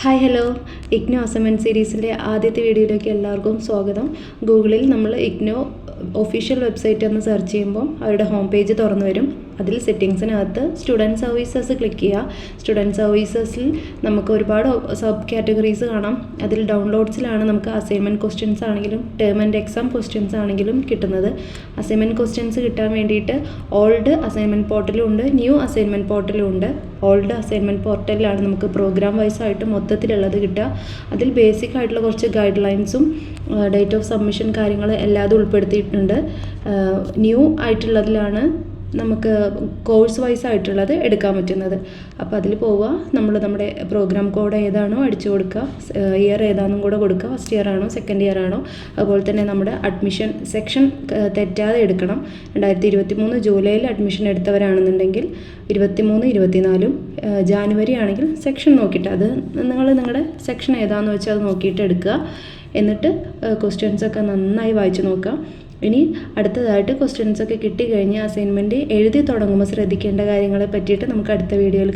Hi hello IGNOU assignment സീരീസിൻ്റെ ആദ്യത്തെ വീഡിയോയിലേക്ക് എല്ലാവർക്കും സ്വാഗതം. ഗൂഗിളിൽ നമ്മൾ ഇഗ്നോ ഒഫീഷ്യൽ വെബ്സൈറ്റ് എന്ന് സെർച്ച് ചെയ്യുമ്പോൾ അവരുടെ ഹോം പേജ് തുറന്നു വരും. അതിൽ സെറ്റിങ്സിനകത്ത് സ്റ്റുഡൻറ്റ് സർവീസസ് ക്ലിക്ക് ചെയ്യുക. സ്റ്റുഡൻറ്റ് സർവീസസിൽ നമുക്ക് ഒരുപാട് സബ് കാറ്റഗറീസ് കാണാം. അതിൽ ഡൗൺലോഡ്സിലാണ് നമുക്ക് അസൈൻമെൻറ്റ് ക്വസ്റ്റ്യൻസ് ആണെങ്കിലും ടേം ആൻഡ് എക്സാം ക്വസ്റ്റ്യൻസ് ആണെങ്കിലും കിട്ടുന്നത്. അസൈൻമെൻറ്റ് ക്വസ്റ്റ്യൻസ് കിട്ടാൻ വേണ്ടിയിട്ട് ഓൾഡ് അസൈൻമെൻറ്റ് പോർട്ടലും ഉണ്ട്, ന്യൂ അസൈൻമെൻറ്റ് പോർട്ടലും ഉണ്ട്. ഓൾഡ് അസൈൻമെൻറ്റ് പോർട്ടലിലാണ് നമുക്ക് പ്രോഗ്രാം വൈസ് ആയിട്ട് മൊത്തത്തിലുള്ളത് കിട്ടുക. അതിൽ ബേസിക് ആയിട്ടുള്ള കുറച്ച് ഗൈഡ് ലൈൻസും ഡേറ്റ് ഓഫ് സബ്മിഷൻ കാര്യങ്ങൾ എല്ലാതും ഉൾപ്പെടുത്തിയിട്ടുണ്ട്. ന്യൂ ആയിട്ടുള്ളതിലാണ് നമുക്ക് കോഴ്സ് വൈസ് ആയിട്ടുള്ളത് എടുക്കാൻ പറ്റുന്നത്. അപ്പോൾ അതിൽ പോവുക, നമ്മൾ നമ്മുടെ പ്രോഗ്രാം കോഡ് ഏതാണോ അടിച്ചു കൊടുക്കുക, ഇയർ ഏതാണെന്നും കൂടെ കൊടുക്കുക, ഫസ്റ്റ് ഇയർ ആണോ സെക്കൻഡ് ഇയർ ആണോ, അതുപോലെ തന്നെ നമ്മുടെ അഡ്മിഷൻ സെക്ഷൻ തെറ്റാതെ എടുക്കണം. 2023 ജൂലൈയിൽ അഡ്മിഷൻ എടുത്തവരാണെന്നുണ്ടെങ്കിൽ 23, 24 ജാനുവരി ആണെങ്കിൽ സെക്ഷൻ നോക്കിയിട്ട് അത് നിങ്ങളുടെ സെക്ഷൻ ഏതാണെന്ന് വെച്ചാൽ അത് നോക്കിയിട്ട് എടുക്കുക. എന്നിട്ട് ക്വസ്റ്റ്യൻസൊക്കെ നന്നായി വായിച്ച് നോക്കുക. ഇനി അടുത്തതായിട്ട് ക്വസ്റ്റ്യൻസൊക്കെ കിട്ടിക്കഴിഞ്ഞ് അസൈൻമെൻറ്റ് എഴുതി തുടങ്ങുമ്പോൾ ശ്രദ്ധിക്കേണ്ട കാര്യങ്ങളെ പറ്റിയിട്ട് നമുക്ക് അടുത്ത വീഡിയോയിൽ